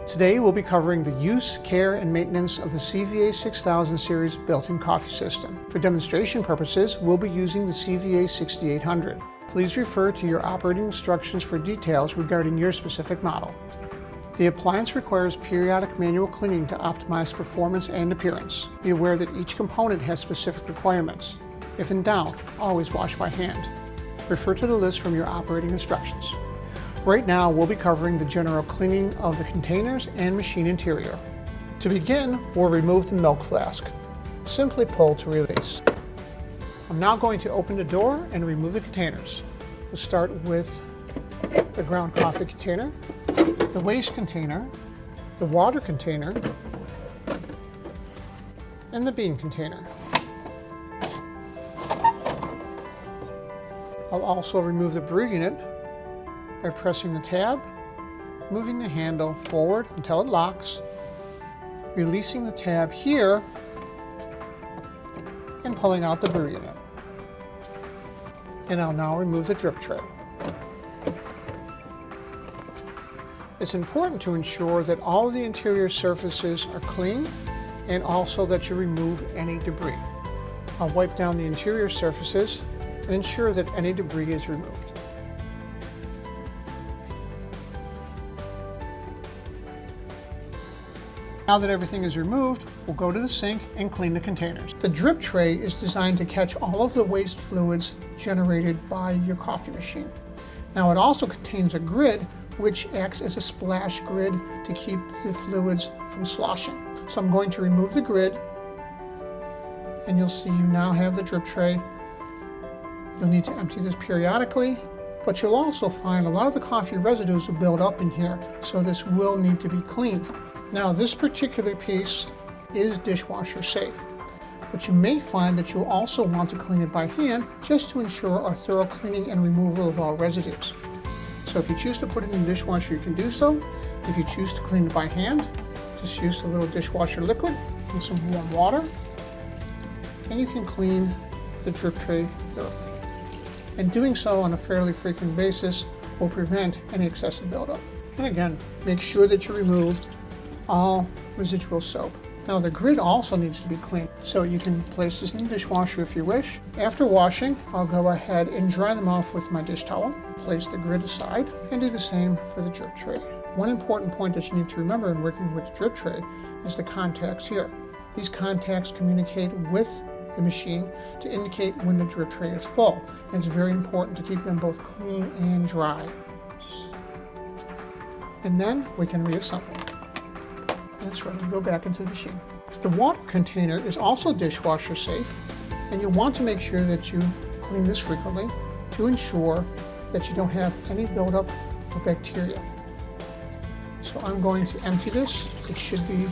Today we'll be covering the use, care, and maintenance of the CVA 6000 series built-in coffee system. For demonstration purposes, we'll be using the CVA 6800. Please refer to your operating instructions for details regarding your specific model. The appliance requires periodic manual cleaning to optimize performance and appearance. Be aware that each component has specific requirements. If in doubt, always wash by hand. Refer to the list from your operating instructions. Right now, we'll be covering the general cleaning of the containers and machine interior. To begin, we'll remove the milk flask. Simply pull to release. I'm now going to open the door and remove the containers. We'll start with the ground coffee container, the waste container, the water container, and the bean container. I'll also remove the brew unit by pressing the tab, moving the handle forward until it locks, releasing the tab here, and pulling out the brew unit. And I'll now remove the drip tray. It's important to ensure that all of the interior surfaces are clean and also that you remove any debris. I'll wipe down the interior surfaces and ensure that any debris is removed. Now that everything is removed, we'll go to the sink and clean the containers. The drip tray is designed to catch all of the waste fluids generated by your coffee machine. Now it also contains a grid which acts as a splash grid to keep the fluids from sloshing. So I'm going to remove the grid, and you'll see you now have the drip tray. You'll need to empty this periodically, but you'll also find a lot of the coffee residues will build up in here, so this will need to be cleaned. Now this particular piece is dishwasher safe, but you may find that you'll also want to clean it by hand just to ensure a thorough cleaning and removal of all residues. So if you choose to put it in the dishwasher, you can do so. If you choose to clean it by hand, just use a little dishwasher liquid and some warm water, and you can clean the drip tray thoroughly. And doing so on a fairly frequent basis will prevent any excessive buildup. And again, make sure that you remove all residual soap. Now the grid also needs to be cleaned, so you can place this in the dishwasher if you wish. After washing, I'll go ahead and dry them off with my dish towel. Place the grid aside and do the same for the drip tray. One important point that you need to remember in working with the drip tray is the contacts here. These contacts communicate with the machine to indicate when the drip tray is full. And it's very important to keep them both clean and dry. And then we can reassemble. And it's ready to go back into the machine. The water container is also dishwasher safe, and you'll want to make sure that you clean this frequently to ensure that you don't have any buildup of bacteria. So I'm going to empty this. It should be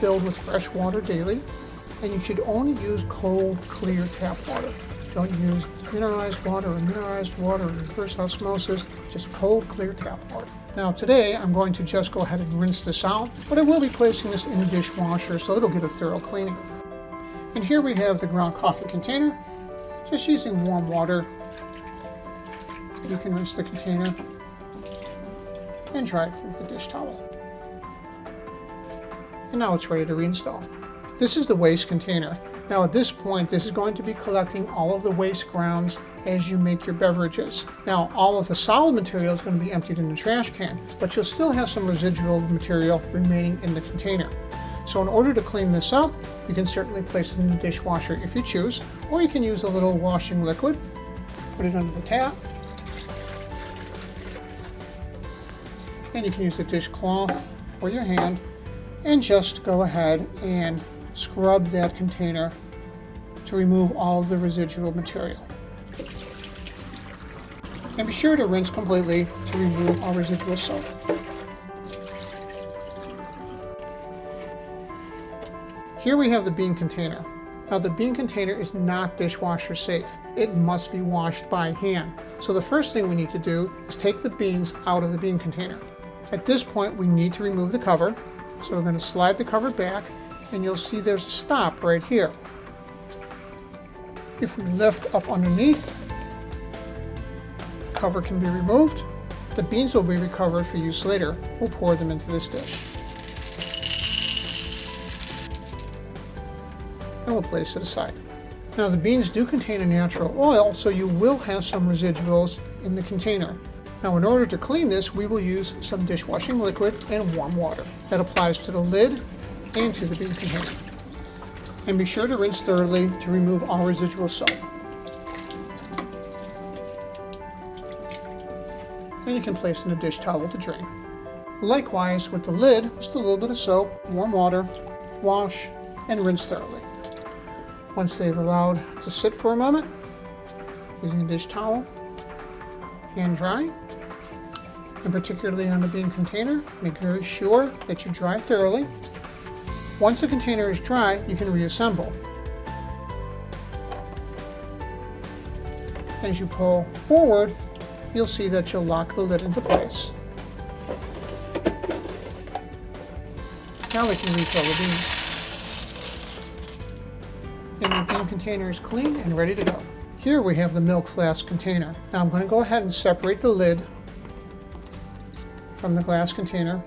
filled with fresh water daily, and you should only use cold, clear tap water. Don't use mineralized water or mineralized water or reverse osmosis, just cold, clear tap water. Now today I'm going to just go ahead and rinse this out, but I will be placing this in the dishwasher so it'll get a thorough cleaning. And here we have the ground coffee container. Just using warm water, you can rinse the container and dry it with the dish towel. And now it's ready to reinstall. This is the waste container. Now at this point, this is going to be collecting all of the waste grounds as you make your beverages. Now all of the solid material is going to be emptied in the trash can, but you'll still have some residual material remaining in the container. So in order to clean this up, you can certainly place it in the dishwasher if you choose, or you can use a little washing liquid, put it under the tap, and you can use a dishcloth or your hand and just go ahead and scrub that container to remove all of the residual material. And be sure to rinse completely to remove all residual soap. Here we have the bean container. Now the bean container is not dishwasher safe. It must be washed by hand. So the first thing we need to do is take the beans out of the bean container. At this point we need to remove the cover. So we're going to slide the cover back, and you'll see there's a stop right here. If we lift up underneath, the cover can be removed, The beans will be recovered for use later. We'll pour them into this dish. And we'll place it aside. Now the beans do contain a natural oil, so you will have some residuals in the container. Now in order to clean this, we will use some dishwashing liquid and warm water. That applies to the lid and to the bean container. And be sure to rinse thoroughly to remove all residual soap. And you can place in a dish towel to drain. Likewise with the lid, just a little bit of soap, warm water, wash, and rinse thoroughly. Once they've allowed to sit for a moment, using a dish towel, hand dry, and particularly on the bean container, make very sure that you dry thoroughly. Once the container is dry, you can reassemble. As you pull forward, you'll see that you'll lock the lid into place. Now we can refill the beans. And the bean container is clean and ready to go. Here we have the milk flask container. Now I'm going to go ahead and separate the lid from the glass container.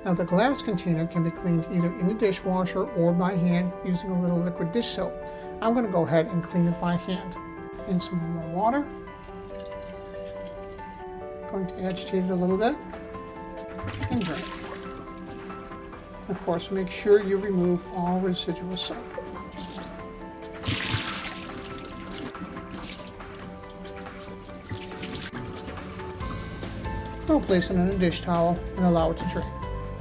Now the glass container can be cleaned either in the dishwasher or by hand using a little liquid dish soap. I'm going to go ahead and clean it by hand. In some warm water. Going to agitate it a little bit and drain. Of course, make sure you remove all residual soap. We'll place it in a dish towel and allow it to drain.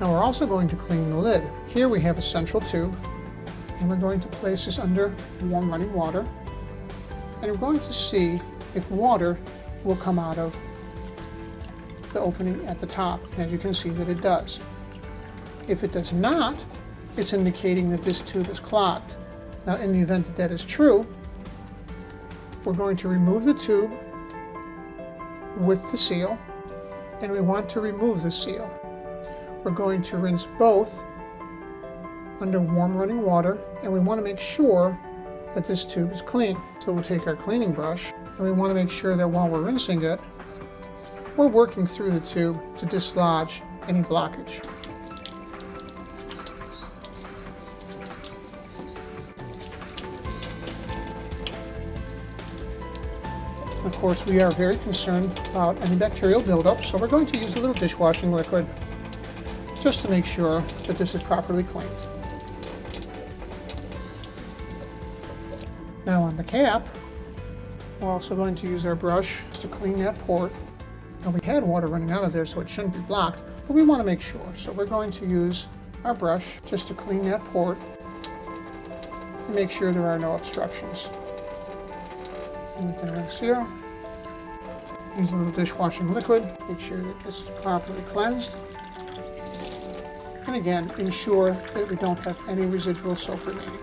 Now we're also going to clean the lid. Here we have a central tube, and we're going to place this under warm running water, and we're going to see if water will come out of the opening at the top. As you can see that it does. If it does not, it's indicating that this tube is clogged. Now in the event that that is true, we're going to remove the tube with the seal, and we want to remove the seal. We're going to rinse both under warm running water, and we want to make sure that this tube is clean. So we'll take our cleaning brush, and we want to make sure that while we're rinsing it, we're working through the tube to dislodge any blockage. Of course, we are very concerned about any bacterial buildup, so we're going to use a little dishwashing liquid just to make sure that this is properly cleaned. Now on the cap, we're also going to use our brush to clean that port. Now we had water running out of there, so it shouldn't be blocked, but we want to make sure. So we're going to use our brush just to clean that port and make sure there are no obstructions. And we can rinse here. Use a little dishwashing liquid, make sure that this is properly cleansed. And again, ensure that we don't have any residual soap remaining.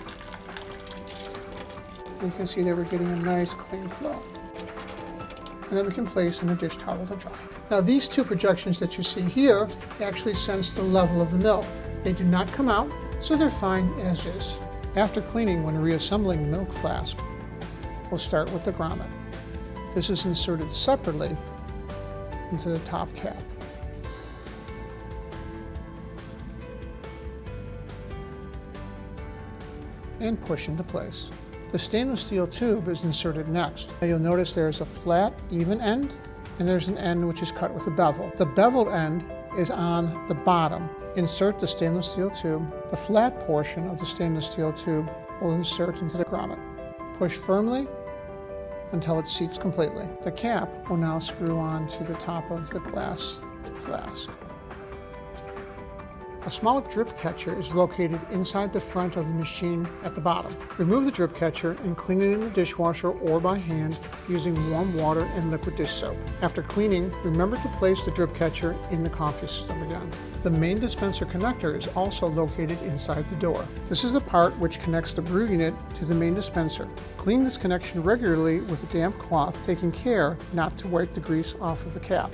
You can see that we're getting a nice clean flow. And then we can place in a dish towel to dry. Now these two projections that you see here actually sense the level of the milk. They do not come out, so they're fine as is. After cleaning, when reassembling the milk flask, we'll start with the grommet. This is inserted separately into the top cap. And push into place. The stainless steel tube is inserted next. Now you'll notice there's a flat, even end, and there's an end which is cut with a bevel. The beveled end is on the bottom. Insert the stainless steel tube. The flat portion of the stainless steel tube will insert into the grommet. Push firmly until it seats completely. The cap will now screw on to the top of the glass flask. A small drip catcher is located inside the front of the machine at the bottom. Remove the drip catcher and clean it in the dishwasher or by hand using warm water and liquid dish soap. After cleaning, remember to place the drip catcher in the coffee system again. The main dispenser connector is also located inside the door. This is the part which connects the brew unit to the main dispenser. Clean this connection regularly with a damp cloth, taking care not to wipe the grease off of the cap.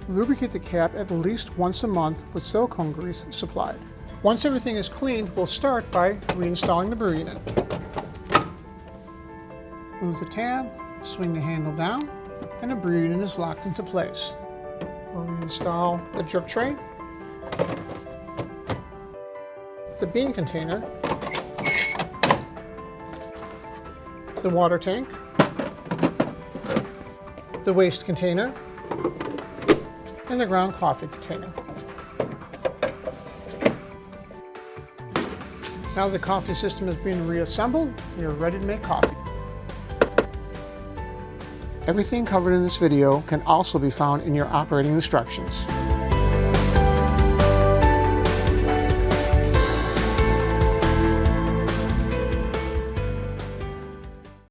Lubricate the cap at least once a month with silicone grease supplied. Once everything is cleaned, we'll start by reinstalling the brew unit. Move the tab, swing the handle down, and the brew unit is locked into place. where we install the drip tray, the bean container, the water tank, the waste container, and the ground coffee container. Now the coffee system is being reassembled, we are ready to make coffee. Everything covered in this video can also be found in your operating instructions.